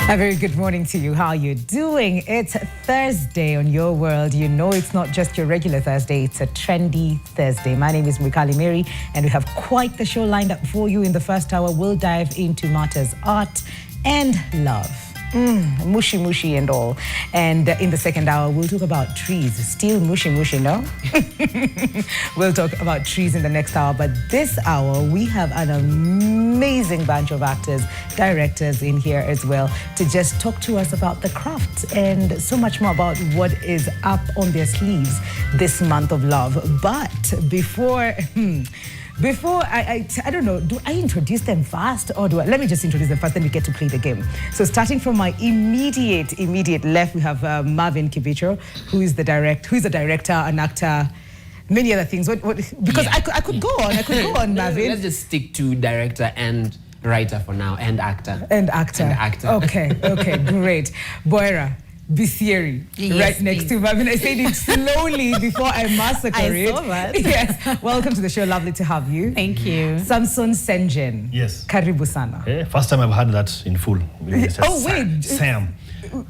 A very good morning to you. How are you doing? It's Thursday on Your World. You know it's not just your regular Thursday, it's a trendy Thursday. My name is Mwikali Mary, and we have quite the show lined up for you. In the first hour, we'll dive into matters art and love. Mushy mushy and all. And in the second hour, we'll talk about trees. Still mushy mushy, no? We'll talk about trees in the next hour. But this hour, we have an amazing bunch of actors, directors in here as well to just talk to us about the craft and so much more about what is up on their sleeves this month of love. But before I don't know, do I introduce them fast or let me just introduce them first, then we get to play the game. So starting from my immediate left, we have Marvin Kibicho, who is a director, an actor, many other things. Because I could go on, Marvin. Let's just stick to director and writer for now, and actor. And actor. Okay, great. Boira Bisieri, yes, right next to Marvin. I said it slowly before I massacre it. I saw that. Yes. Welcome to the show. Lovely to have you. Thank you. Samson Senjen. Yes. Karibu sana. First time I've heard that in full. Oh, wait. Sam.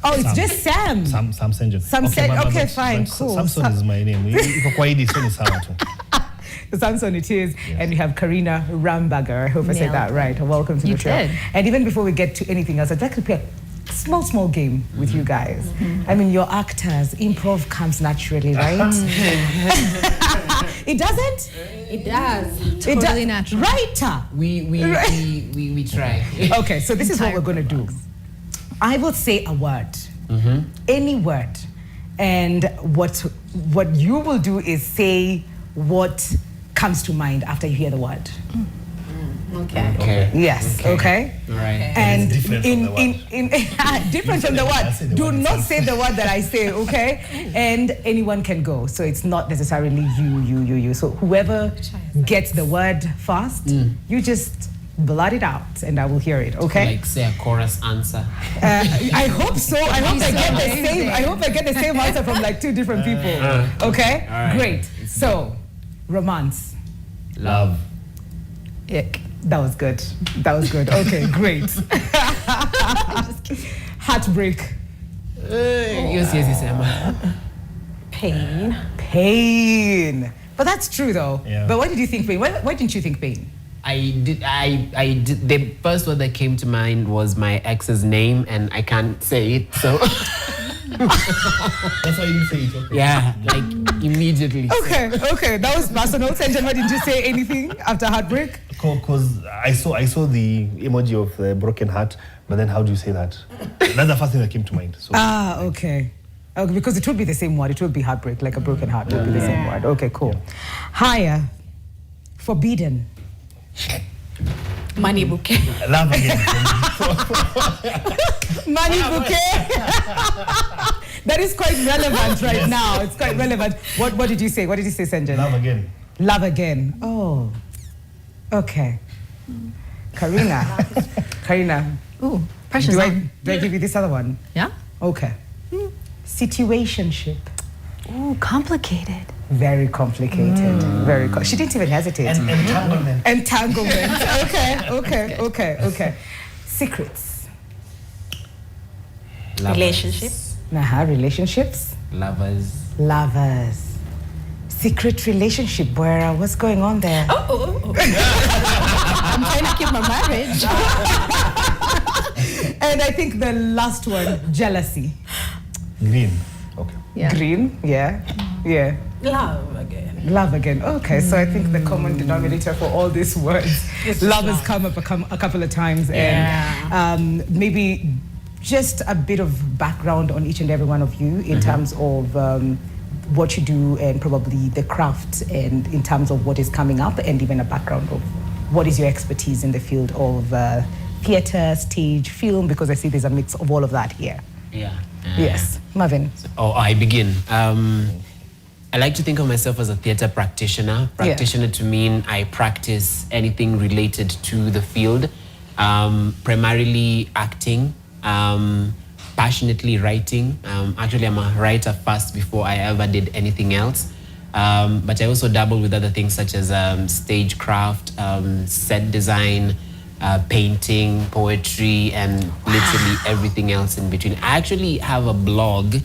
Oh, it's just Sam. Sam Senjen. Okay, fine, cool. Samson is my name. Samson it is. Yes. And we have Karina Rambager. I hope I said that right. Welcome to the show. Did. And even before we get to anything else, I'd like to play a small game with you guys. I mean, you're actors. Improv comes naturally, right? It doesn't? It does. Totally natural. Right? We try. Okay, so this is what we're going to do. I will say a word, any word, and what you will do is say what comes to mind after you hear the word. Okay. Yes. Okay. All right. And different from the word. Do not say the word that I say. Okay. And anyone can go. So it's not necessarily you. So whoever gets the word first, you just blurt it out, and I will hear it. Okay. Like say a chorus answer. I hope so. I hope I get the same. I hope I get the same answer from like two different people. Okay. All right. Great. So, romance. Love. Ick. That was good. Okay, great. Heartbreak. Yes, Emma. Pain. But that's true though. Yeah. But why did you think pain? Why didn't you think pain? I did. The first word that came to mind was my ex's name, and I can't say it, so. That's why you didn't say it. Okay. Yeah, like immediately. Okay. That was personal. Senjen, why didn't you say anything after heartbreak? Because I saw the emoji of the broken heart, but then how do you say that? That's the first thing that came to mind. So. Okay. Because it would be the same word. It would be heartbreak, like a broken heart would be the same word. Okay, cool. Yeah. Higher. Forbidden. Money bouquet. Love again. Money bouquet. That is quite relevant right now. It's quite relevant. What did you say? What did you say, Senjen? Love again. Love again. Oh. Okay. Karina. Ooh, pressure's Do on. I give you this other one? Yeah? Okay. Situationship. Ooh, complicated. Very complicated. She didn't even hesitate. Entanglement. Okay. Secrets. Relationships. Relationships. Lovers. Secret relationship. What's going on there? Oh. I'm trying to keep my marriage. And I think the last one, jealousy. Green. Okay. Yeah. Green. Yeah. Love again. Okay, so I think the common denominator for all these words, love has come up a couple of times. And maybe just a bit of background on each and every one of you in terms of what you do and probably the craft, and in terms of what is coming up, and even a background of what is your expertise in the field of theater, stage, film, because I see there's a mix of all of that here. Yeah. Yes. Marvin. I begin. I like to think of myself as a theater practitioner. Practitioner to mean I practice anything related to the field, primarily acting, passionately writing. Actually, I'm a writer first before I ever did anything else. But I also dabble with other things such as stagecraft, set design, painting, poetry, and literally everything else in between. I actually have a blog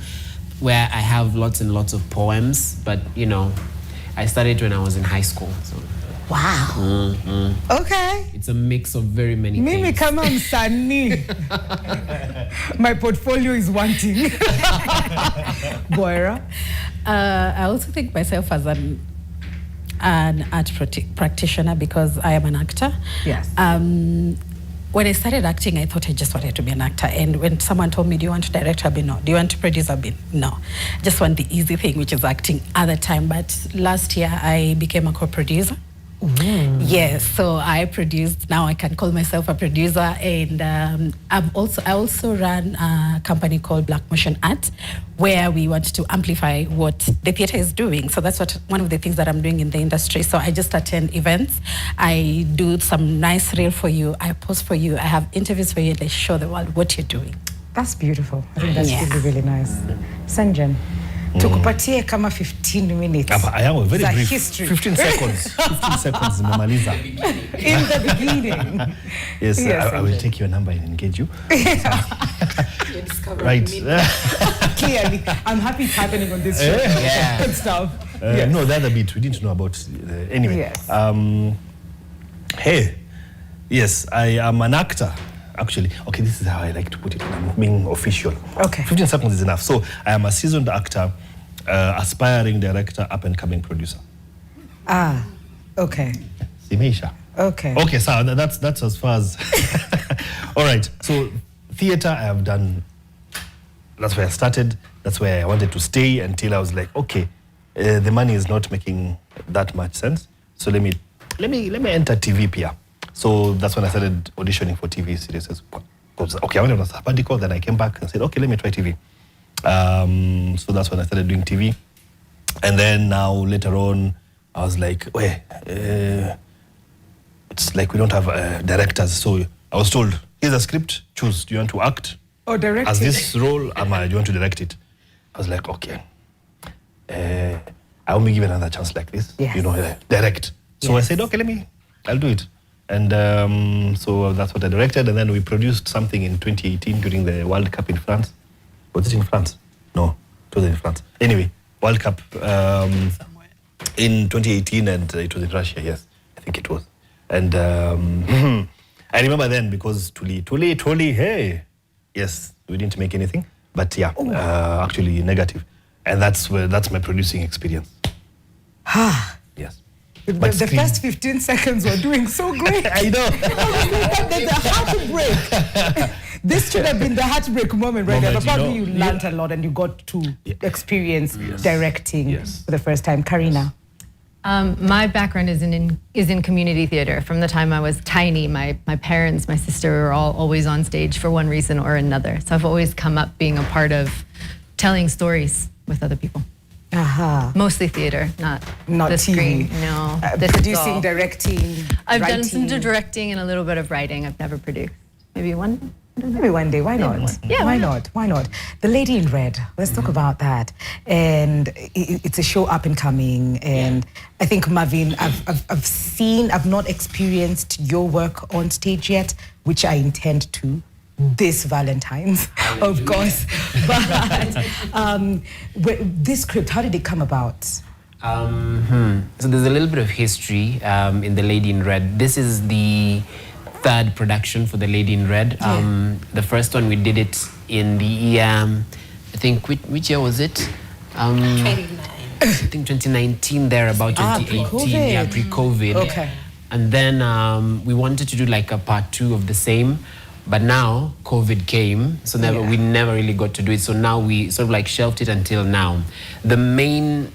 where I have lots and lots of poems, but you know, I started when I was in high school. So. Wow. Okay. It's a mix of very many Mimi, things. come on, Sunny. My portfolio is wanting. Boira? I also think myself as an art practitioner because I am an actor. Yes. When I started acting, I thought I just wanted to be an actor. And when someone told me, do you want to direct? I've been no. Do you want to produce? I've been no. Just want the easy thing, which is acting at the time. But last year, I became a co-producer. Yes, so I produced. Now I can call myself a producer, and I also run a company called Black Motion Art, where we want to amplify what the theatre is doing. So that's one of the things that I'm doing in the industry. So I just attend events, I do some nice reel for you, I post for you, I have interviews for you, and I show the world what you're doing. That's beautiful. I think that's really, really nice. Sanjan, tukupatie kama 15 minutes. I have a very It's a brief history. 15 seconds. 15 seconds, Mamaliza. In the beginning. Yes, Yes, I will Sanjay. take your number and engage you. Right. Clearly, I'm happy it's happening on this show. Yeah. Good stuff. Yes. No, the other bit we didn't know about. Anyway. Yes. Hey, yes, I am an actor. Actually, okay, this is how I like to put it. I'm being official. Okay. 15 seconds is enough. So I am a seasoned actor, aspiring director, up-and-coming producer. Ah, okay. Simeisha. Okay. Okay, so that's as far as. All right. So theater, I have done. That's where I started. That's where I wanted to stay until I was like, okay, the money is not making that much sense. So let me enter TV PR. So that's when I started auditioning for TV series. Because okay, I went on a sabbatical, then I came back and said, okay, let me try TV. So that's when I started doing TV. And then now later on, I was like, wait, it's like we don't have directors. So I was told, here's a script, choose. Do you want to act Or direct as it. this role? Do you want to direct it? I was like, okay. I will be given another chance like this. Yes. You know, direct. So I said, okay, I'll do it. And so that's what I directed. And then we produced something in 2018 during the World Cup in France. Was it in France? No, it was in France. Anyway, World Cup in 2018, and it was in Russia, yes. I think it was. And I remember then because Tuli, hey. Yes, we didn't make anything. But yeah, actually negative. And that's my producing experience. Yes. The first 15 seconds were doing so great. I know. There's a heartbreak. This should have been the heartbreak moment right there. But probably you learned a lot and you got to experience directing for the first time. Karina. My background is in community theater. From the time I was tiny, my parents, my sister were all always on stage for one reason or another. So I've always come up being a part of telling stories with other people. Mostly theater, not the TV. screen. No, this is Producing, all. directing, I've writing. done some directing and a little bit of writing. I've never produced. Maybe one. Maybe one day. Why not? Yeah, why not? Why not? The Lady in Red. Let's talk about that. And it's a show up and coming. And I think, Marvin, I've not experienced your work on stage yet, which I intend to. This Valentine's, of course. But this script, how did it come about? So there's a little bit of history in The Lady in Red. This is the third production for The Lady in Red. The first one we did it in the year, I think, which year was it? 29. I think 2019 there, about 2018. Pre-COVID. Yeah, pre-COVID. Okay. And then we wanted to do like a part 2 of the same. But now COVID came, so we never really got to do it. So now we sort of like shelved it until now. The main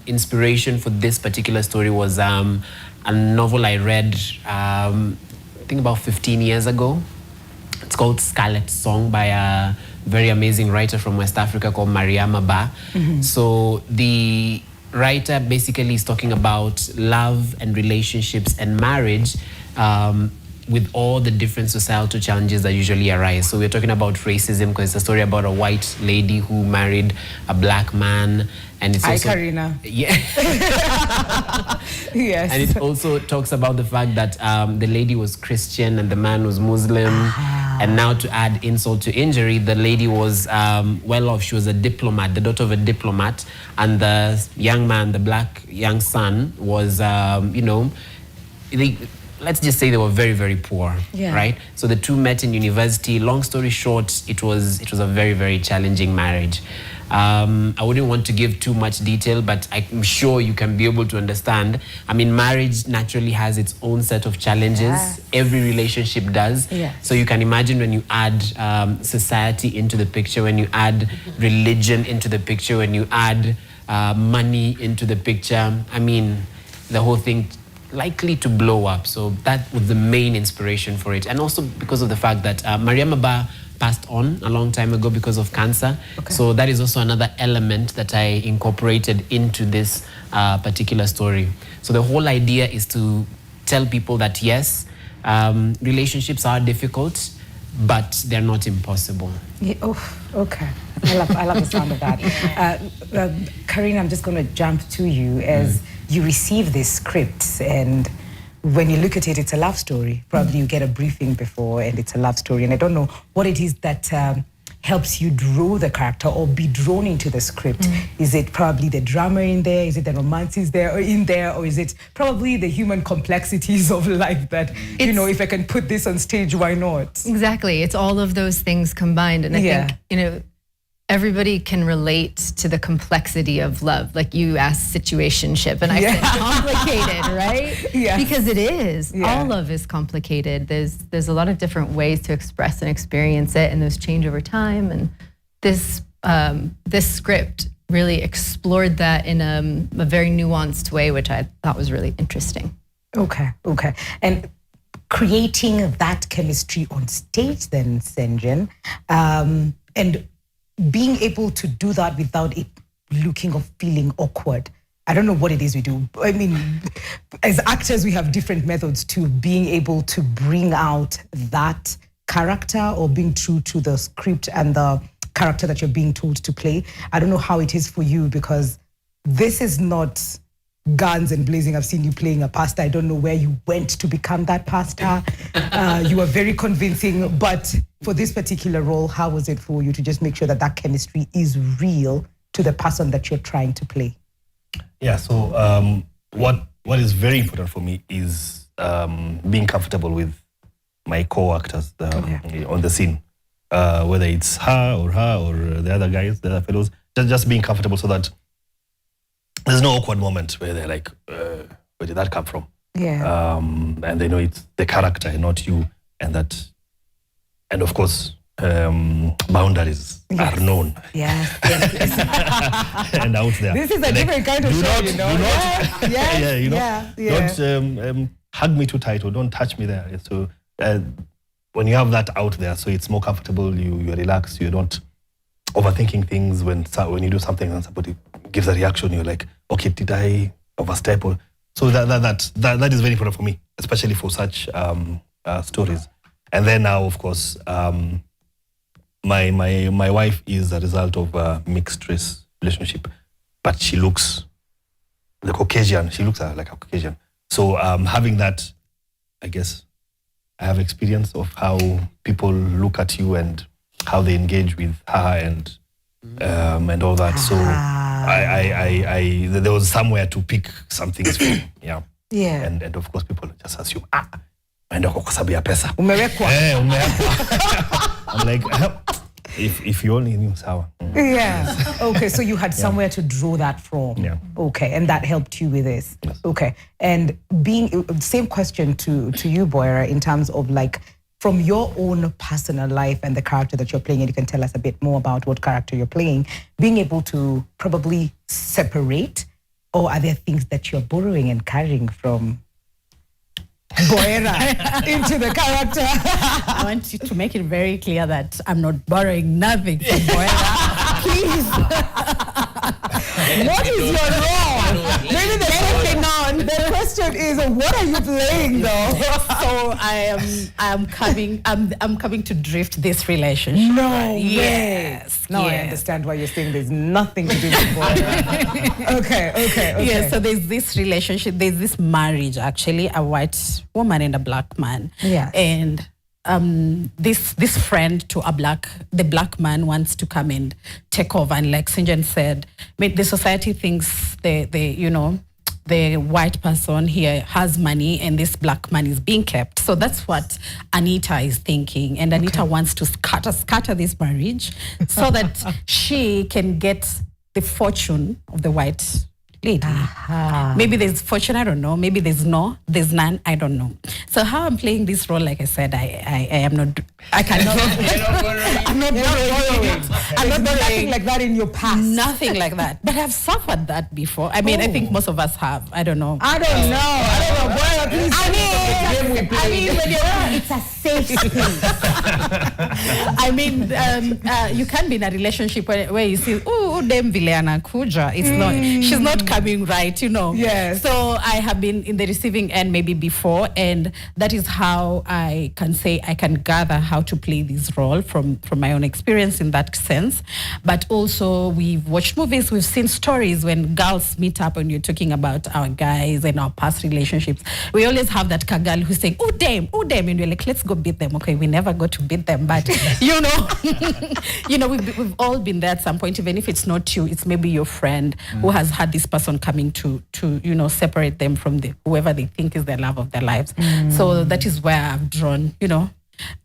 inspiration for this particular story was a novel I read, I think about 15 years ago. It's called Scarlet Song by a very amazing writer from West Africa called Mariama Ba. So the writer basically is talking about love and relationships and marriage, with all the different societal challenges that usually arise. So we're talking about racism because it's a story about a white lady who married a black man. And it's also, Karina. Yeah. Yes. And it also talks about the fact that the lady was Christian and the man was Muslim. And now to add insult to injury, the lady was well off. She was a diplomat, the daughter of a diplomat. And the young man, the black young son, was, let's just say they were very, very poor, right? So the two met in university. Long story short, it was a very, very challenging marriage. I wouldn't want to give too much detail, but I'm sure you can be able to understand. I mean, marriage naturally has its own set of challenges. Yes. Every relationship does. Yes. So you can imagine when you add society into the picture, when you add religion into the picture, when you add money into the picture, I mean, the whole thing likely to blow up. So that was the main inspiration for it. And also because of the fact that Mariam Abba passed on a long time ago because of cancer. Okay. So that is also another element that I incorporated into this particular story. So the whole idea is to tell people that yes, relationships are difficult, but they're not impossible. Yeah, okay. I love the sound of that. Karina, I'm just going to jump to you as you receive this script, and when you look at it, it's a love story. Probably you get a briefing before and it's a love story. And I don't know what it is that helps you draw the character or be drawn into the script. Is it probably the drama in there? Is it the romance is there or in there? Or is it probably the human complexities of life that, if I can put this on stage, why not? Exactly. It's all of those things combined. And I think, everybody can relate to the complexity of love. Like you asked situationship, and I said complicated, right? Yeah. Because it is. Yeah. All love is complicated. There's a lot of different ways to express and experience it, and those change over time. And this script really explored that in a very nuanced way, which I thought was really interesting. Okay. And creating that chemistry on stage then, Senjin, and being able to do that without it looking or feeling awkward. I don't know what it is we do. I mean, as actors, we have different methods to being able to bring out that character or being true to the script and the character that you're being told to play. I don't know how it is for you, because this is not guns and blazing. I've seen you playing a pastor. I don't know where you went to become that pastor. You were very convincing, but for this particular role, how was it for you to just make sure that that chemistry is real to the person that you're trying to play? Yeah, so what is very important for me is being comfortable with my co-actors on the scene, whether it's her or the other guys, the other fellows, just being comfortable so that there's no awkward moment where they're like, where did that come from? Yeah. And they know it's the character and not you, and of course, boundaries are known. Yes. And out there. This is a different kind of show, Don't hug me too tight or don't touch me there. So when you have that out there, so it's more comfortable, you're relaxed, you're not overthinking things when you do something and somebody gives a reaction, you're like, okay, did I overstep? So that is very important for me, especially for such stories. And then now, of course, my wife is a result of a mixed race relationship, but she looks the Caucasian. She looks like a Caucasian. So having that, I guess, I have experience of how people look at you and how they engage with her and all that. So I there was somewhere to pick some things from. Yeah. And of course people just assume naenda kwa sababu ya pesa. Umewekwa. I'm like if you only knew sawa. Yeah. Okay, so you had somewhere to draw that from. Yeah. Okay, and that helped you with this. Yes. Okay. And same question to you, Boyra, in terms of like from your own personal life and the character that you're playing, and you can tell us a bit more about what character you're playing, being able to probably separate, or are there things that you're borrowing and carrying from Boyra into the character? I want you to make it very clear that I'm not borrowing nothing from Boyra. Please. What is your role? Maybe the on. The question is, what are you playing though? So I'm coming to drift this relationship. No way. Yes. Now I yes. understand why you're saying there's nothing to do with boy. Okay. Yeah, so there's this relationship, there's this marriage actually, a white woman and a black man. Yes. And this friend to the black man wants to come and take over, and like Sinjan said, the society thinks the white person here has money and this black man is being kept. So that's what Anita is thinking. And Anita wants to scatter this marriage so that she can get the fortune of the white lady. Maybe there's fortune, I don't know. Maybe there's none, I don't know. So how I'm playing this role, like I said, I am not, I cannot. I'm not borrowing. I'm not borrowing. Nothing like that in your past. Nothing like that. But I've suffered that before. I mean, I think most of us have. I don't know. I don't know. Boy, please. I mean, when you're, it's a safe space. I mean, you can't be in a relationship where you see, oh, dem vile anakuja. It's not. She's not coming right, Yes. So I have been in the receiving end maybe before, and that is how I can say I can gather how to play this role from my own experience in that sense. But also we've watched movies, we've seen stories when girls meet up and you're talking about our guys and our past relationships. We always have that girl who's saying, oh damn, and we're like, let's go beat them. Okay, we never go to beat them, but we've all been there at some point, even if it's not you, it's maybe your friend who has had this person coming to separate them from whoever they think is the love of their lives. So that is where I've drawn,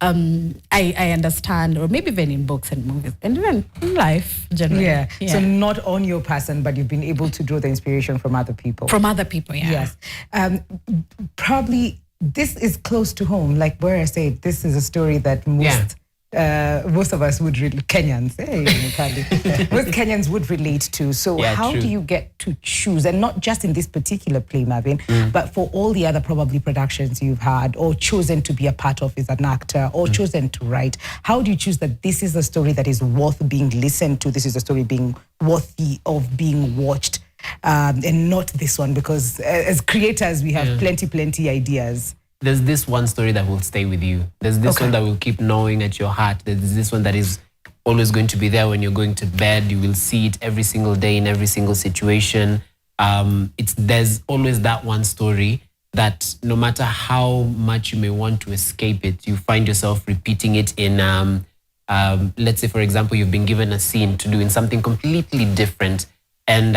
I understand, or maybe even in books and movies and even in life generally. Yeah. So not on your person, but you've been able to draw the inspiration from other people. From other people, yeah. Yes. Probably this is close to home. Like where I say, this is a story that most of us would Kenyans, most Kenyans would relate to. So how do you get to choose, and not just in this particular play, Marvin, but for all the other probably productions you've had or chosen to be a part of as an actor or chosen to write? How do you choose that this is a story that is worth being listened to, this is a story being worthy of being watched, and not this one? Because as creators, we have plenty ideas. There's this one story that will stay with you. There's this one that will keep gnawing at your heart. There's this one that is always going to be there when you're going to bed. You will see it every single day in every single situation. There's always that one story that no matter how much you may want to escape it, you find yourself repeating it in, let's say, for example, you've been given a scene to do in something completely different. And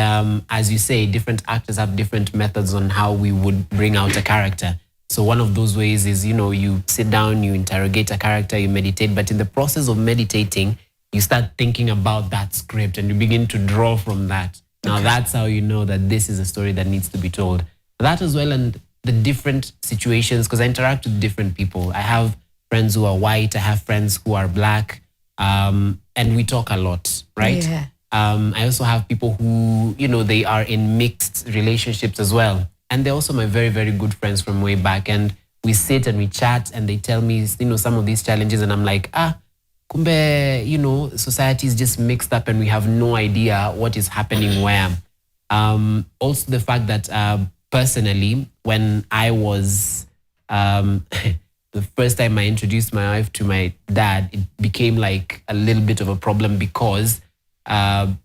as you say, different actors have different methods on how we would bring out a character. So one of those ways is, you sit down, you interrogate a character, you meditate, but in the process of meditating, you start thinking about that script and you begin to draw from that. Now that's how you know that this is a story that needs to be told. That as well, and the different situations, because I interact with different people. I have friends who are white, I have friends who are black, and we talk a lot, right? Yeah. I also have people who, they are in mixed relationships as well. And they're also my very, very good friends from way back. And we sit and we chat and they tell me, some of these challenges. And I'm like, kumbe, society is just mixed up and we have no idea what is happening where. Also the fact that personally, when I was, the first time I introduced my wife to my dad, it became like a little bit of a problem because I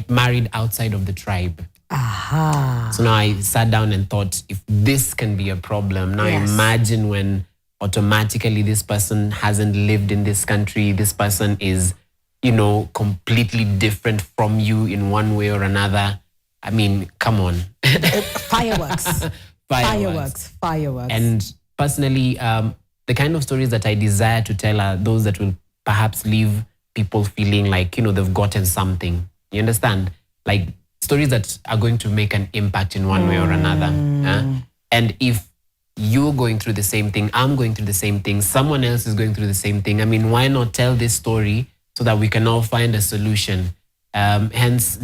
married outside of the tribe. So now I sat down and thought, if this can be a problem, now imagine when automatically this person hasn't lived in this country, this person is, completely different from you in one way or another. I mean, come on. Fireworks. Fireworks. And personally, the kind of stories that I desire to tell are those that will perhaps leave people feeling like, they've gotten something. You understand? Like, stories that are going to make an impact in one way or another. And if you're going through the same thing, I'm going through the same thing, someone else is going through the same thing, I mean, why not tell this story so that we can all find a solution? Hence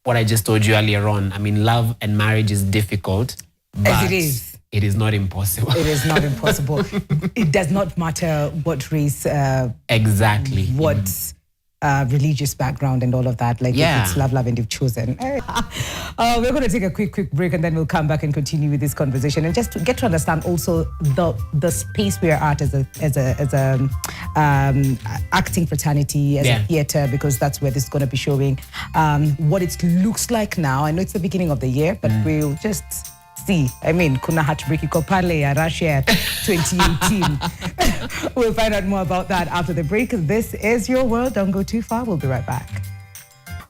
what I just told you earlier on. I mean, love and marriage is difficult, but as it is. It is not impossible. It is not impossible. It does not matter what race. Exactly. What religious background and all of that. Like Yeah. if it's love and you've chosen. We're going to take a quick break and then we'll come back and continue with this conversation and just to get to understand also the space we are at as a acting fraternity, as a theater, because that's where this is going to be showing what it looks like now. I know it's the beginning of the year, but we'll just see. I mean, kuna heartbreaky kopale ya Russia 2018. We'll find out more about that after the break. This is Your World. Don't go too far. We'll be right back.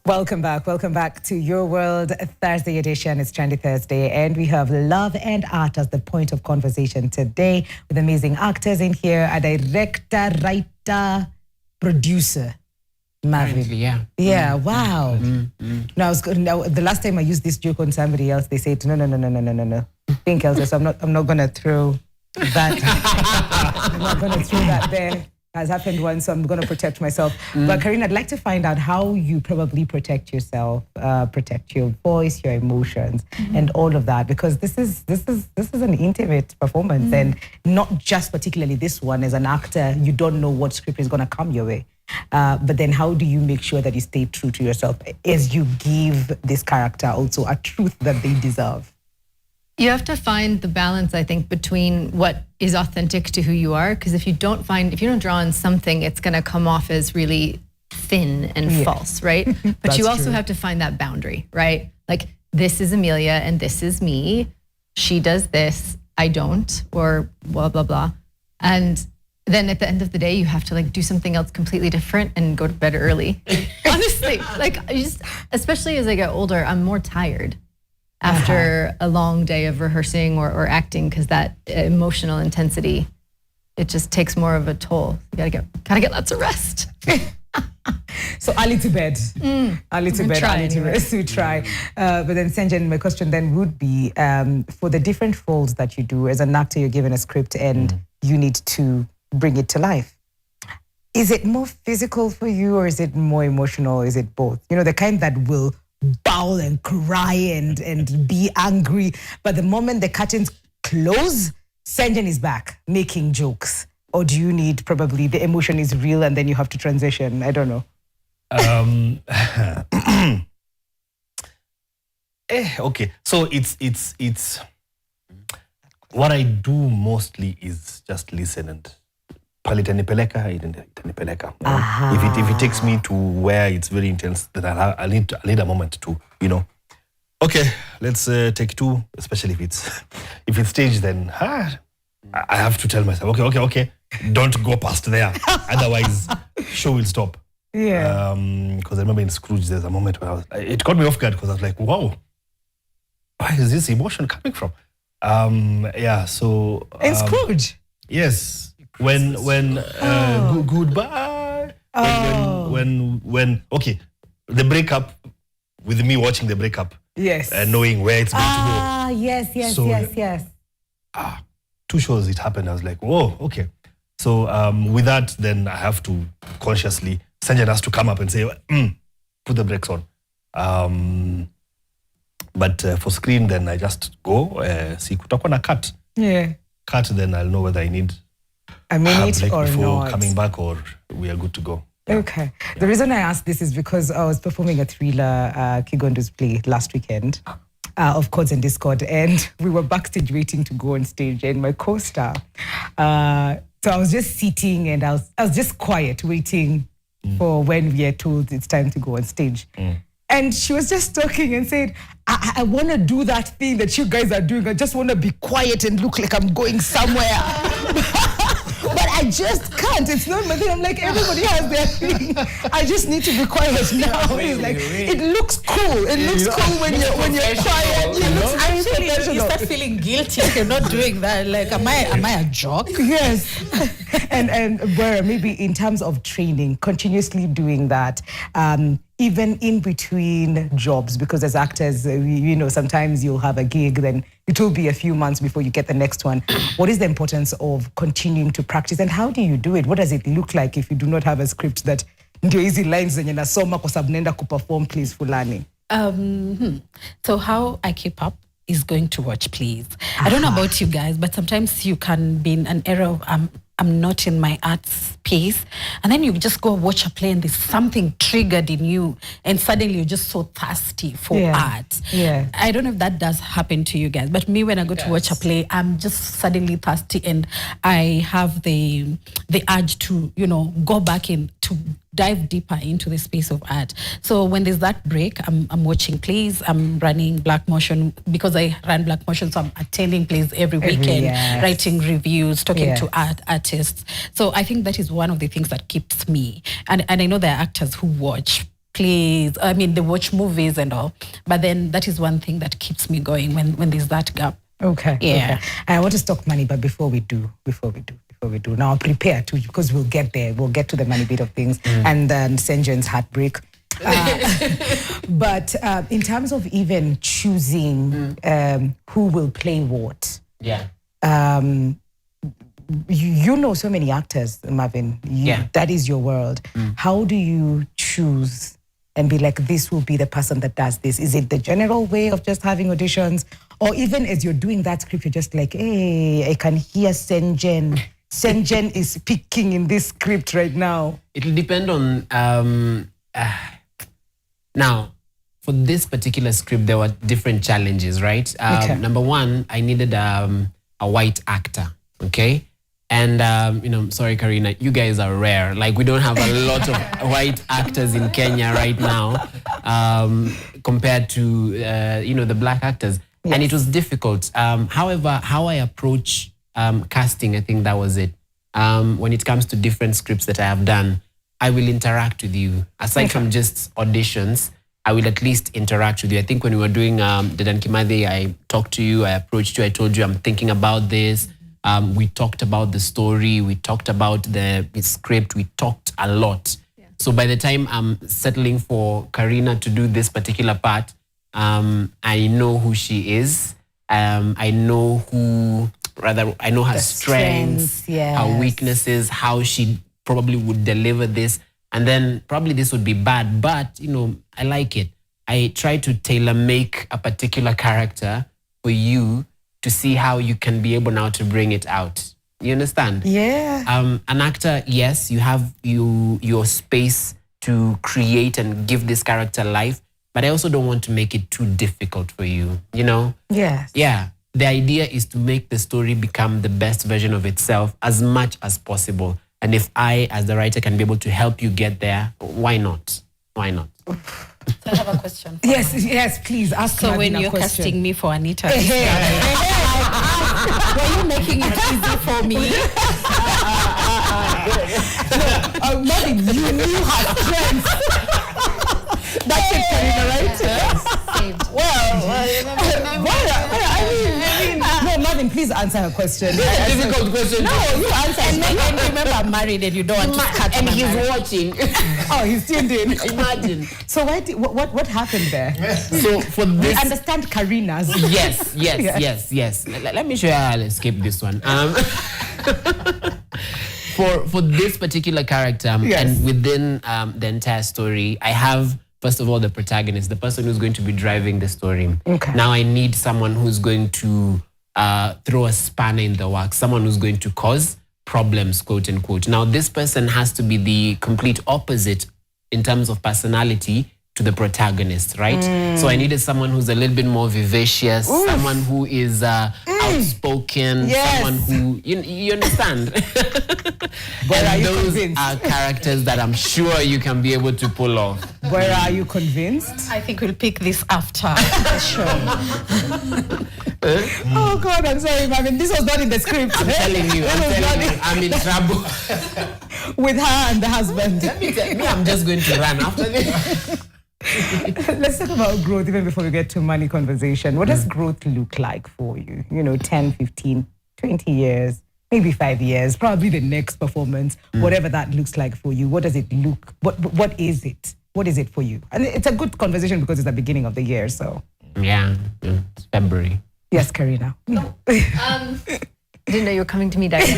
Welcome back to Your World Thursday edition. It's Trendy Thursday, and we have love and art as the point of conversation today with amazing actors in here, a director, writer, producer. Marvin. Yeah. Yeah, wow. No, I was good. Now, the last time I used this joke on somebody else, they said, no. Think else. I'm not going to throw that. I'm not going to throw that there. Has happened once, so I'm going to protect myself. But Karina, I'd like to find out how you probably protect yourself, protect your voice, your emotions, and all of that, because this is an intimate performance, and not just particularly this one. As an actor, you don't know what script is going to come your way. But then how do you make sure that you stay true to yourself as you give this character also a truth that they deserve? You have to find the balance, I think, between what is authentic to who you are. Because if you don't draw on something, it's going to come off as really thin and false, right? But you also have to find that boundary, right? Like, this is Amelia and this is me. She does this, I don't, or blah, blah, blah. And then at the end of the day, you have to like do something else completely different and go to bed early. Honestly, like especially as I get older, I'm more tired after a long day of rehearsing or acting, because that emotional intensity, it just takes more of a toll. You gotta get lots of rest. So early to bed. Early to bed, early to rest. We try. But then Senjen, my question then would be, for the different roles that you do, as an actor, you're given a script and you need to bring it to life. Is it more physical for you or is it more emotional? Is it both? You know, the kind that will bawl and cry and be angry, but the moment the curtains close, Senjen is back making jokes. Or do you need probably the emotion is real and then you have to transition? I don't know. Okay, so it's what I do mostly is just listen and palitanipeleka. If it takes me to where it's very intense, then I need a moment to, okay, let's take two, especially if it's staged, then I have to tell myself, okay, don't go past there, otherwise show will stop. Yeah. Because I remember in Scrooge, there's a moment where it caught me off guard because I was like, wow, where is this emotion coming from? So in Scrooge? Yes. When goodbye. When okay, the breakup, with me watching the breakup. Yes. And knowing where it's going to go. Yes. 2 shows it happened. I was like, whoa, okay. So with that, then I have to consciously, Sanjan has to come up and say, put the brakes on. But for screen, then I just go, see, kutakuwa na cut. Yeah. Cut, then I'll know whether I need a minute or before not. coming back, or we are good to go. Okay. Yeah. The reason I asked this is because I was performing a thriller, Kigondo's play, last weekend, of Chords and Discord, and we were backstage waiting to go on stage, and my co-star, so I was just sitting and I was just quiet, waiting for when we are told it's time to go on stage. And she was just talking and said, I want to do that thing that you guys are doing. I just want to be quiet and look like I'm going somewhere. But I just can't. It's not my thing. I'm like, everybody has their thing. I just need to be quiet now. It's like, it looks cool. It looks cool when you're quiet. It looks actually, you start feeling guilty if you're not doing that. Like, am I a jock? Yes. and where maybe in terms of training, continuously doing that, even in between jobs, because as actors, sometimes you'll have a gig, then it will be a few months before you get the next one. What is the importance of continuing to practice, and how do you do it? What does it look like if you do not have a script that ndio hizi lines zenye nasoma kwa sababu naenda kuperform please fulani? So how I keep up is going to watch please. I don't know about you guys, but sometimes you can be in an era of I'm not in my art space. And then you just go watch a play and there's something triggered in you and suddenly you're just so thirsty for art. Yeah. I don't know if that does happen to you guys, but me, when I go to watch a play, I'm just suddenly thirsty and I have the urge to, go back in, to dive deeper into the space of art. So when there's that break, I'm watching plays, I'm running Black Motion because I run Black Motion, so I'm attending plays every weekend, writing reviews, talking to artists. So I think that is one of the things that keeps me. And I know there are actors who watch plays, I mean, they watch movies and all, but then that is one thing that keeps me going when there's that gap. Okay. Yeah. Okay. I want to talk money, but before we do, now prepare too, because we'll get there. We'll get to the money bit of things and then Senjen's heartbreak. But in terms of even choosing who will play what, you know so many actors, Marvin. That is your world. How do you choose and be like, this will be the person that does this? Is it the general way of just having auditions? Or even as you're doing that script, you're just like, hey, I can hear Senjen. Senjen is speaking in this script right now. It'll depend on... now, for this particular script, there were different challenges, right? Number one, I needed a white actor, okay? And, sorry, Karina, you guys are rare. Like, we don't have a lot of white actors in Kenya right now compared to, the black actors. Yes. And it was difficult. However, how I approach casting, I think that was it. When it comes to different scripts that I have done, I will interact with you. Aside from just auditions, I will at least interact with you. I think when we were doing Dedan Kimathi, I talked to you, I approached you, I told you I'm thinking about this. We talked about the story, we talked about the script, we talked a lot. Yeah. So by the time I'm settling for Karina to do this particular part, I know who she is. I know her strengths, her weaknesses, how she probably would deliver this. And then probably this would be bad, but, I like it. I try to tailor make a particular character for you to see how you can be able now to bring it out. You understand? Yeah. An actor, yes, you have your space to create and give this character life, but I also don't want to make it too difficult for you, Yes. Yeah. The idea is to make the story become the best version of itself as much as possible. And if I, as the writer, can be able to help you get there, why not? Why not? So I have a question. Yes, please ask. So when you're casting me for Anita, were you making it easy for me? Marvin, you knew her strengths. That's it, Karina, right? Marvin, please answer her question. Difficult question. No, you answer. And remember, I'm married and you don't want to cut and he's marriage. watching. Oh, he's tuned in. Imagine. So what happened there? So for this... We understand Karina's. Yes. Let me show you how I'll escape this one. For this particular character and within the entire story, I have, first of all, the protagonist, the person who's going to be driving the story. Okay. Now I need someone who's going to throw a spanner in the works, someone who's going to cause problems, quote unquote. Now this person has to be the complete opposite in terms of personality to the protagonist, right? So I needed someone who's a little bit more vivacious, someone who is outspoken, someone who, you understand? Where are you those convinced? are characters that I'm sure you can be able to pull off. Where are you convinced? I think we'll pick this after the show. Oh God, I'm sorry, Marvin. This was not in the script. I'm telling you, I'm in trouble. With her and the husband. I'm just going to run after this. Let's talk about growth even before we get to money conversation. What does growth look like for you? 10, 15, 20 years, maybe 5 years, probably the next performance, whatever that looks like for you. What does it look? What is it? What is it for you? And it's a good conversation because it's the beginning of the year, so. Yeah, it's February. Yes, Karina. No. I didn't know you were coming to me directly.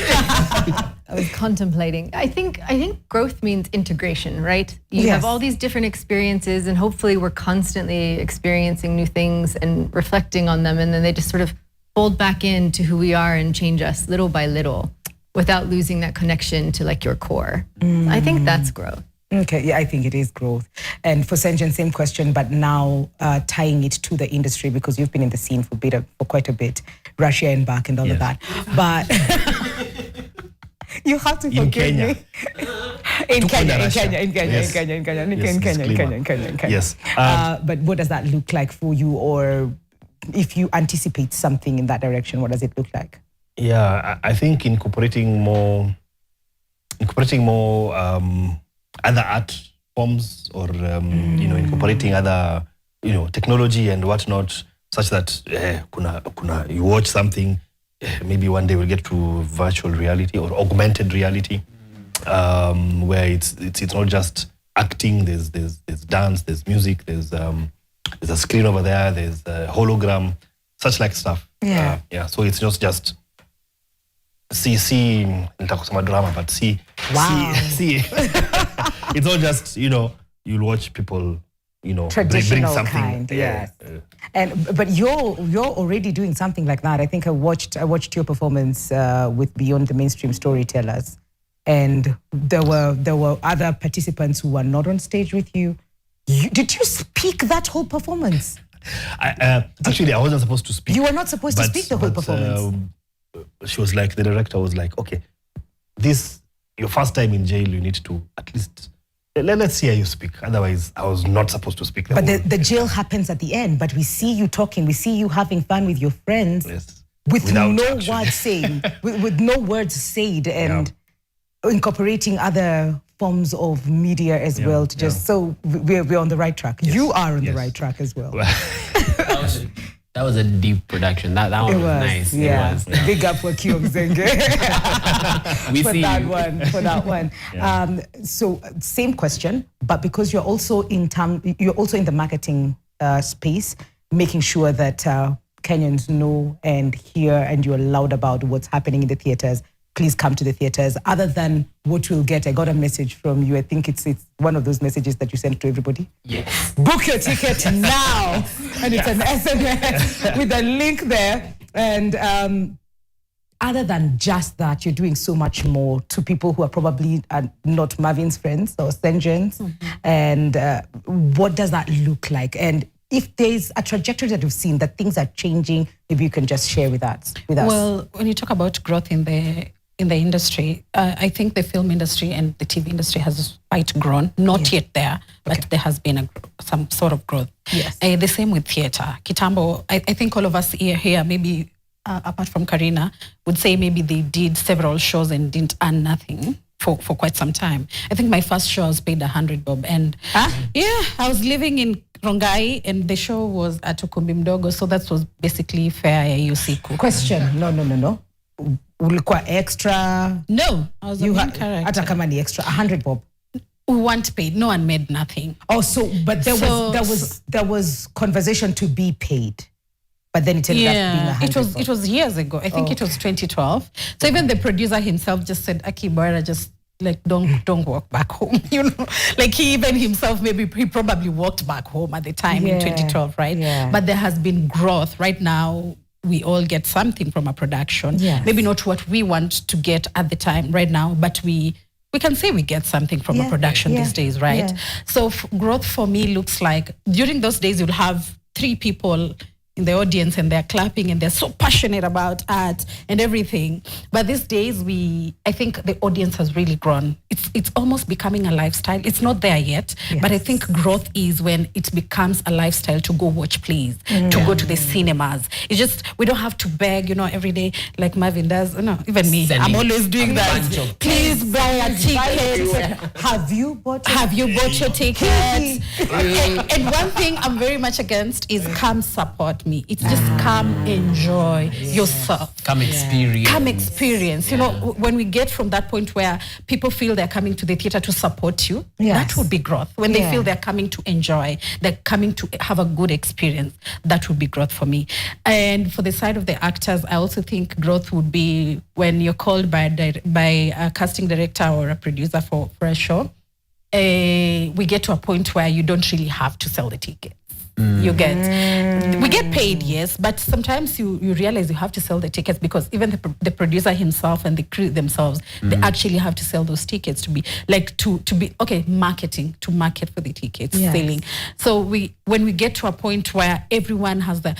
I was contemplating. I think growth means integration, right? You have all these different experiences and hopefully we're constantly experiencing new things and reflecting on them, and then they just sort of fold back into who we are and change us little by little. without losing that connection to like your core. I think that's growth. Okay, yeah, I think it is growth. And for Senjan, same question, but now tying it to the industry, because you've been in the scene for quite a bit, Russia and back and all of that. But you have to forgive me. In Kenya. Yes. But what does that look like for you? Or if you anticipate something in that direction, what does it look like? Yeah, I think incorporating more other art forms, or incorporating other technology and whatnot, such that you watch something, maybe one day we'll get to virtual reality or augmented reality, where it's not just acting. There's dance, there's music, there's a screen over there, there's a hologram, such like stuff. Yeah. So it's not just see nitakusema drama, but see it's not just you'll watch people traditional bring something kind, yes. But you're already doing something like that. I think I watched your performance with Beyond the Mainstream Storytellers, and there were other participants who were not on stage with you. Did you speak that whole performance? Actually, I wasn't supposed to speak. You were not supposed to speak the whole performance. She was like, the director was like, okay, this your first time in jail, you need to at least let's hear you speak. Otherwise, I was not supposed to speak. But the jail happens at the end. But we see you talking. We see you having fun with your friends. Yes. With no words saying, with no words said, and incorporating other forms of media as well. To just so we're on the right track. Yes. You are on the right track as well. That was a deep production. That one was nice. Yeah. It was. Big up for Kyo Mzenge for that one. Yeah. So same question, but because you're also in the marketing space, making sure that Kenyans know and hear, and you're loud about what's happening in the theaters. Please come to the theaters. Other than what we'll get, I got a message from you. I think it's one of those messages that you send to everybody. Yes. Book your ticket now. And it's an SMS with a link there. And other than just that, you're doing so much more to people who are probably not Marvin's friends or Senjan's. Mm-hmm. And what does that look like? And if there's a trajectory that you've seen that things are changing, maybe you can just share with us. Well, when you talk about growth in the industry, I think the film industry and the TV industry has quite grown. Not yet there, but there has been some sort of growth. Yes. The same with theatre. Kitambo, I think all of us here maybe apart from Karina, would say maybe they did several shows and didn't earn nothing for quite some time. I think my first show I was paid 100 bob, and I was living in Rongai, and the show was at Ukumbi Mdogo, so that was basically fare ya usiku. Question, no. Ulikuwa extra? No, I was a main character. Hata kama ni extra, 100 bob. We weren't paid. No one made nothing. Oh, so but there was conversation to be paid, but then it ended up being 100 bob. It was years ago. I think it was 2012. So even the producer himself just said, "Aki Boera, just like don't walk back home." Like he even himself, maybe he probably walked back home at the time in 2012, right? Yeah. But there has been growth. Right now, we all get something from a production. Yes. Maybe not what we want to get at the time right now, but we can say we get something from a production these days, right? Yeah. So growth for me looks like during those days you'll have 3 people in the audience and they're clapping and they're so passionate about art and everything. But these days I think the audience has really grown. It's almost becoming a lifestyle. It's not there yet, but I think growth is when it becomes a lifestyle to go watch plays, to go to the cinemas. It's just, we don't have to beg, every day like Marvin does. No, even me, I'm always doing that. Please buy a ticket. Have you bought your ticket? And one thing I'm very much against is come support me. It's just come enjoy yourself. Come experience. Come experience. When we get from that point where people feel they're coming to the theater to support you, that would be growth. When they feel they're coming to enjoy, they're coming to have a good experience, that would be growth for me. And for the side of the actors, I also think growth would be when you're called by a casting director or a producer for a show. We get to a point where you don't really have to sell the ticket. You get, we get paid, yes, but sometimes you realize you have to sell the tickets because even the producer himself and the crew themselves, they actually have to sell those tickets to be marketing, to market for the tickets, selling. So when we get to a point where everyone has the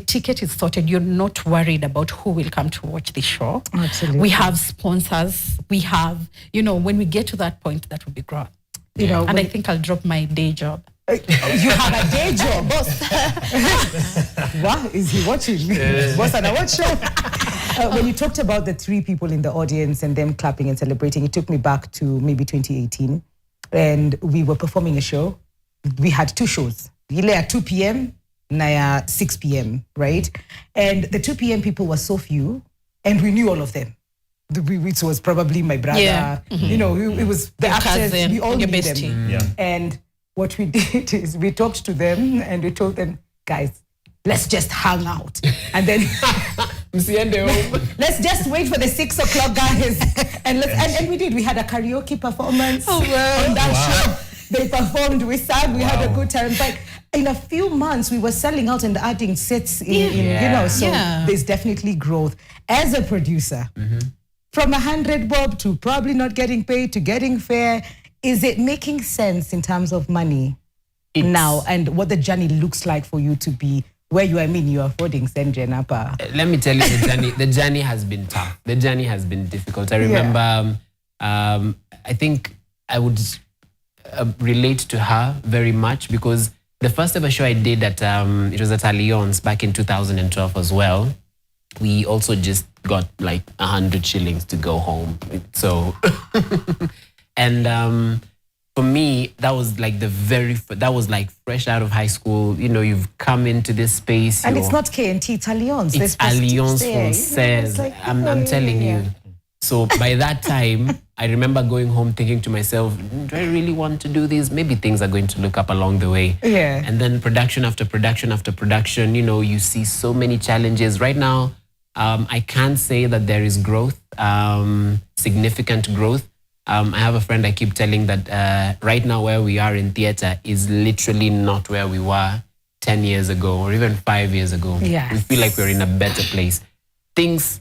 ticket is sorted, you're not worried about who will come to watch the show. Absolutely. We have sponsors, we have, when we get to that point, that will be great. And I think I'll drop my day job. You have a day job, boss. What is he watching? Boss, and I watch show. When you talked about the 3 people in the audience and them clapping and celebrating, it took me back to maybe 2018, and we were performing a show. We had 2 shows. Ile at 2 p.m., Naya 6 p.m., right? And the 2 p.m. people were so few, and we knew all of them. It was probably my brother. Yeah. It was the Your actors. cousin, We all your knew bestie. them. Yeah. And what we did is we talked to them and we told them, guys, let's just hang out. And then let's just wait for the 6 o'clock guys. And we did. We had a karaoke performance on that show. They performed, we sang, we had a good time. But in a few months, we were selling out and adding sets so there's definitely growth. As a producer, from 100 bob to probably not getting paid to getting fair, is it making sense in terms of money now and what the journey looks like for you to be where you are? I mean, you are affording Senje Napa. Let me tell you, the journey has been tough. The journey has been difficult. I remember, I think I would relate to her very much because the first ever show I did it was at Allianz back in 2012 as well. We also just got like 100 shillings to go home. So, and for me, that was like that was like fresh out of high school. You've come into this space. And it's not KNT, it's Allianz. It's Allianz Française. I'm telling you. So by that time, I remember going home thinking to myself, do I really want to do this? Maybe things are going to look up along the way. Yeah. And then production after production after production, you see so many challenges. Right now, I can't say that there is growth, significant growth. I have a friend I keep telling that right now where we are in theater is literally not where we were 10 years ago or even 5 years ago. Yes. We feel like we're in a better place. Things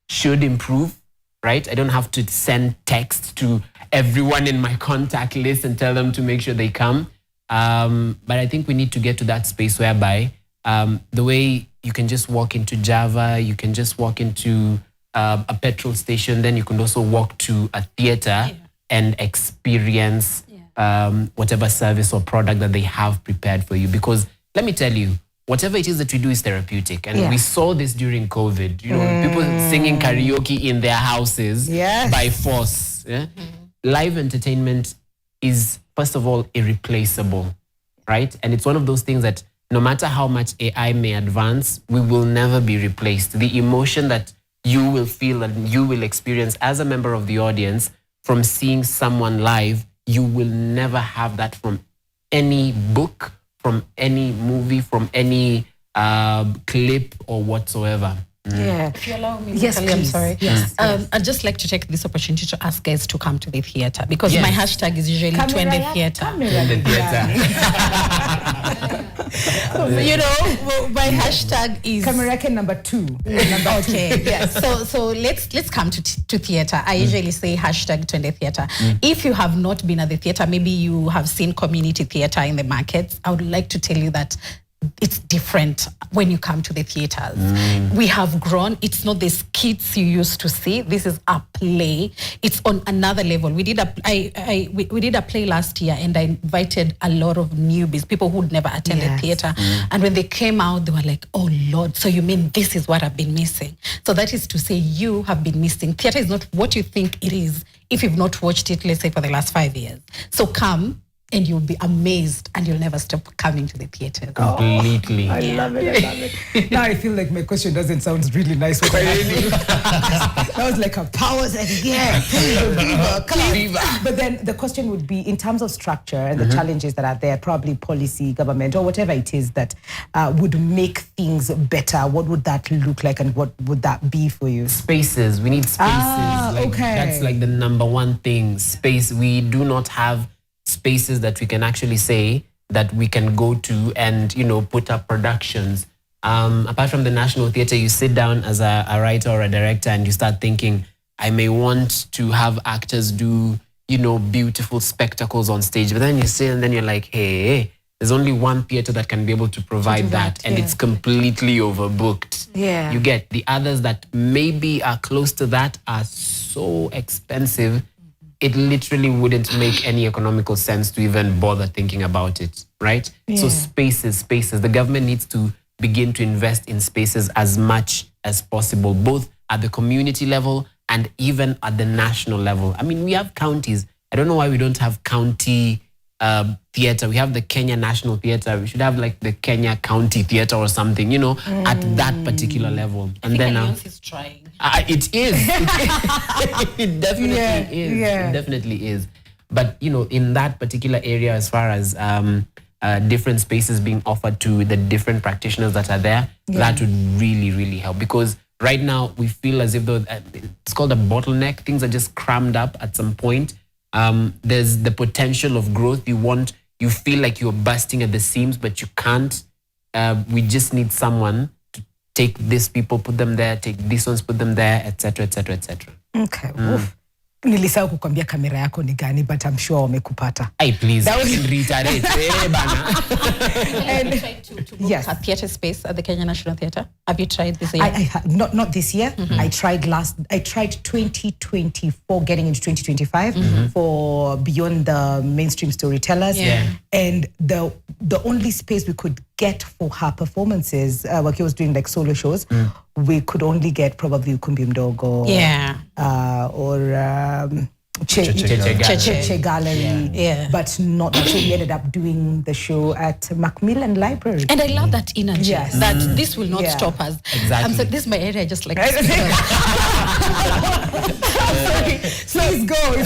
should improve, right? I don't have to send text to everyone in my contact list and tell them to make sure they come. But I think we need to get to that space whereby the way you can just walk into Java, you can just walk into a petrol station, then you can also walk to a theater and experience whatever service or product that they have prepared for you. Because let me tell you, whatever it is that we do is therapeutic. And we saw this during COVID, people singing karaoke in their houses by force. Yeah? Live entertainment is, first of all, irreplaceable, right? And it's one of those things that no matter how much AI may advance, we will never be replaced. The emotion that you will feel and you will experience as a member of the audience from seeing someone live, you will never have that from any book, from any movie, from any clip or whatsoever. Yeah. If you allow me, Yes, Natalie, I'm please. sorry. Yes, I'd just like to take this opportunity to ask guys to come to the theater because my hashtag is usually Twende Theater. My hashtag is Kamerake number 2. Okay. Yes. So let's come to theater. I usually say hashtag Twende Theater. If you have not been at the theater, maybe you have seen community theater in the markets. I would like to tell you that it's different when you come to the theaters. We have grown. It's not the skits you used to see. This is a play. It's on another level. We did we did a play last year, and I invited a lot of newbies, people who'd never attended theater. And when they came out, they were like, "Oh Lord, so you mean this is what I've been missing?" So that is to say, you have been missing. Theater is not what you think it is if you've not watched it, let's say, for the last 5 years. So come. And you'll be amazed and you'll never stop coming to the theater. Completely. I love it. Now I feel like my question doesn't sound really nice. That was like a powers and viva. But then the question would be, in terms of structure and the challenges that are there, probably policy, government, or whatever it is that would make things better, what would that look like and what would that be for you? Spaces. We need spaces. That's like the number one thing. Space. We do not have spaces that we can actually say that we can go to and, you know, put up productions. Apart from the National Theatre, you sit down as a writer or a director and you start thinking, I may want to have actors do, you know, beautiful spectacles on stage. But then you sit and then you're like, hey, there's only one theatre that can be able to provide that. And it's completely overbooked. Yeah. You get the others that maybe are close to that are so expensive. It literally wouldn't make any economical sense to even bother thinking about it, right? So spaces. The government needs to begin to invest in spaces as much as possible, both at the community level and even at the national level. I mean, we have counties. I don't know why we don't have county theatre. We have the Kenya National Theatre. We should have like the Kenya County Theatre or something, you know, at that particular level. And then Alliance is trying. it is. It definitely is. Yeah. It definitely is. But, you know, in that particular area, as far as different spaces being offered to the different practitioners that are there, that would really, really help. Because right now we feel as if though it's called a bottleneck. Things are just crammed up at some point. There's the potential of growth. You feel like you're bursting at the seams, but you can't. We just need someone to take these people, put them there, take these ones, put them there, etc., etc., etc. Okay. Oof. Nilisahau kukwambia kamera yako ni gani, but I'm sure wamekupata. Hey, please. That was reiterate. Have you tried to book a theatre space at the Kenya National Theatre? Have you tried this year? Not this year. I tried 2024, getting into 2025 for Beyond the Mainstream Storytellers. Yeah. And the only space we could get for her performances, Waki was doing like solo shows, we could only get probably Ukumbi Mdogo. Or Cheche Gallery. Yeah. But not that. So we ended up doing the show at Macmillan Library. And I love that energy. Yes. That this will not stop us. Exactly. So this is my area. I just like. Please go.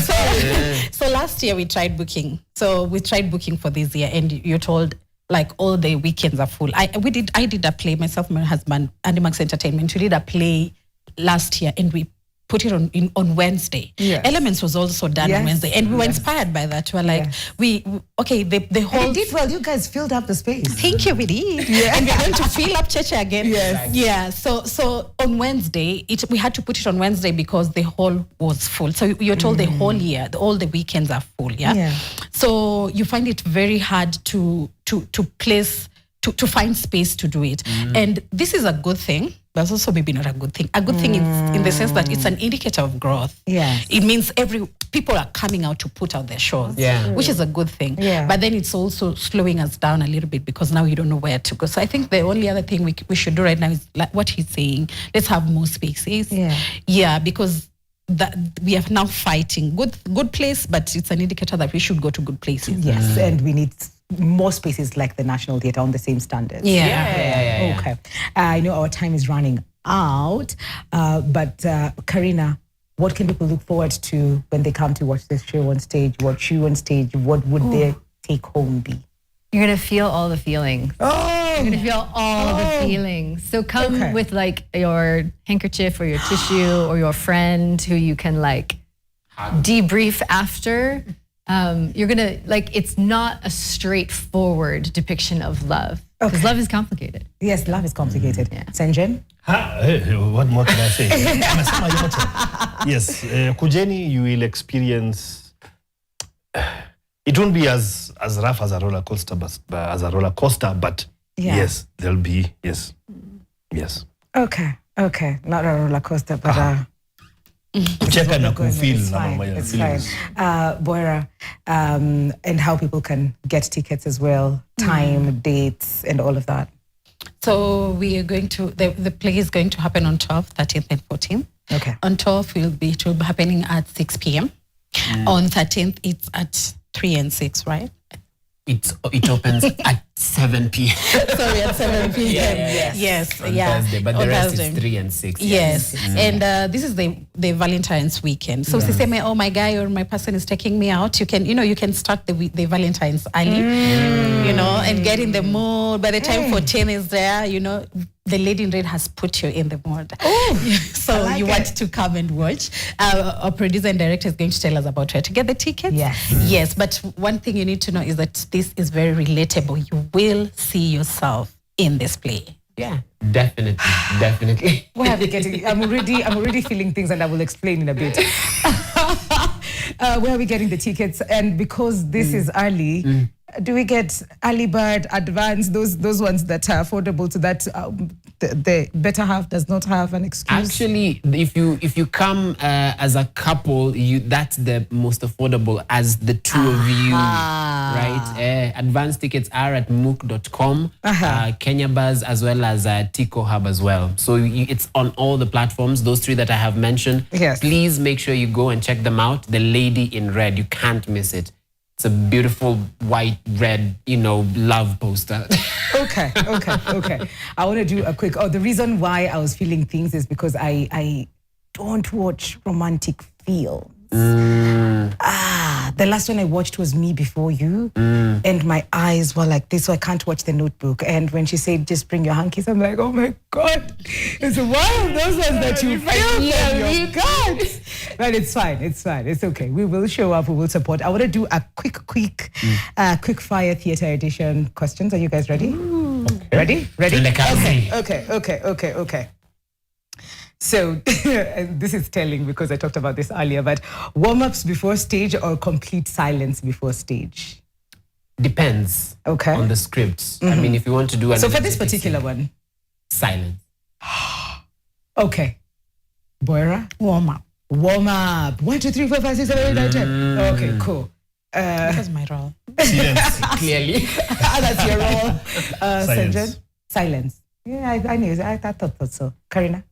So last year we tried booking. So we tried booking for this year, and you're told like all the weekends are full. I did a play, myself and my husband, Andy Max Entertainment. We did a play last year, and we put it on Wednesday. Yes. Elements was also done on Wednesday, and we were inspired by that. We were like, the whole. And it did well. You guys filled up the space. Thank you, we did. Yeah. And we're going to fill up Cheche again. Yes. Yeah. So on Wednesday, we had to put it on Wednesday because the hall was full. So you're told the whole year, all the weekends are full. Yeah. So you find it very hard to place to find space to do it, and this is a good thing. But also maybe not a good thing. A good thing is in the sense that it's an indicator of growth. Yes. It means people are coming out to put out their shows, which is a good thing. Yeah. But then it's also slowing us down a little bit because now you don't know where to go. So I think the only other thing we should do right now is like what he's saying. Let's have more spaces. Yeah, because that we are now fighting good place, but it's an indicator that we should go to good places. Yes, and we need more spaces like the National Theatre on the same standards. Yeah. Okay. I know our time is running out, but Karina, what can people look forward to when they come to watch this show on stage, watch you on stage? What would their take home be? You're going to feel all the feelings. You're going to feel all the feelings. So come with like your handkerchief or your tissue or your friend who you can like debrief after. You're going to like, it's not a straightforward depiction of love because love is complicated. Yes, love is complicated. Senjen? What more can I say? Yes, Kujeni, you will experience. It won't be as rough as a roller coaster, but yes, there'll be yes. Okay, not a roller coaster, but Kucheka na kufeel it's na fine. mambo ya It's feelings. fine. Boira, and how people can get tickets as well, time, dates, and all of that. So we are going to, the play is going to happen on 12th, 13th, and 14th. Okay. On 12th, it will be happening at 6 p.m. On 13th, it's at 3 and 6, right? It opens at 7 p.m. Sorry, at 7 p.m. Yes. On Thursday, but the On rest Thursday. is 3 and 6. Yes. And this is the Valentine's weekend. So usiseme, oh, my guy or my person is taking me out. You can start the Valentine's early, and get in the mood. By the time 14 is there, the lady in red has put you in the mood. Oh, so like you it. want to come and watch. Our producer and director is going to tell us about where to get the tickets. Yes. Yes, but one thing you need to know is that this is very relatable. You will see yourself in this play. Yeah, definitely. Where are we getting? I'm already feeling things, and I will explain in a bit. Where are we getting the tickets? And because this is early, do we get early bird, advance, those ones that are affordable so that the better half does not have an excuse? Actually, if you come as a couple, that's the most affordable as the two of you, right? Advance tickets are at mook.com, Kenya Buzz, as well as Tico Hub as well. So it's on all the platforms, those three that I have mentioned. Yes. Please make sure you go and check them out. The Lady in Red, you can't miss it. It's a beautiful white, red, love poster. Okay. I want to do a quick. The reason why I was feeling things is because I don't watch romantic films. The last one I watched was Me Before You, and my eyes were like this, so I can't watch The Notebook. And when she said, "Just bring your hankies," I'm like, oh my God, it's one of those ones that you feel from your guts. But it's fine, it's okay. We will show up, we will support. I want to do a quick fire theater edition questions. Are you guys ready? Okay. Ready? Okay. So this is telling because I talked about this earlier, but warm-ups before stage or complete silence before stage? Depends on the script. I mean, if you want to do So for this particular one? Silence. Okay. Boira? Warm up. 1, 2, 3, 4, 5, 6, 7, 8, 9, 10. Okay, cool. That's my role. Clearly. That's your role. Silence. Silence. Yeah, I knew. I thought so. Karina?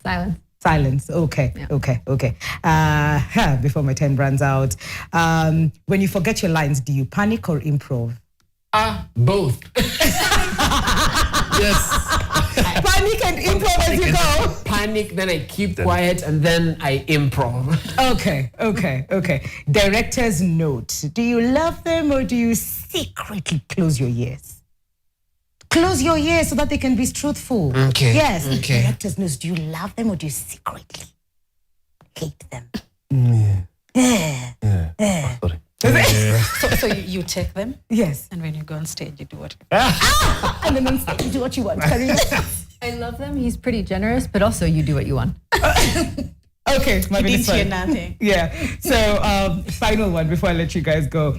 Silence. Okay. Yeah. Okay. Before my 10 runs out, when you forget your lines, do you panic or improv? Both. Yes. Panic and improv as you go. Panic, then I keep quiet, and then I improv. Okay. Director's note. Do you love them or do you secretly close your ears? Close your ears so that they can be truthful. Okay. Yes. Okay. Director's notes. Do you love them or do you secretly hate them? Sorry. So you take them, Yes. and when you go on stage, you do what? And then on stage, you do what you want. Karina? I love them. He's pretty generous, but also you do what you want. Okay, my You minute didn't hear fine. nothing. Yeah. So, final one before I let you guys go.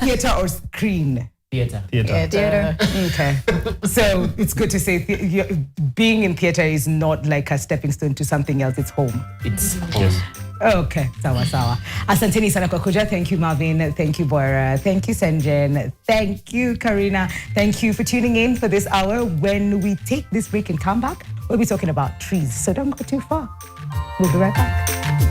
Theater or screen? Theater. Theater. Okay. So it's good to say being in theater is not like a stepping stone to something else. It's home. It's Yes. Okay, sawa. Asanteni sana kwa kuja. Thank you, Marvin. Thank you, Boira. Thank you, Senjen. Thank you, Karina. Thank you for tuning in for this hour. When we take this break and come back, we'll be talking about trees. So don't go too far. We'll be right back.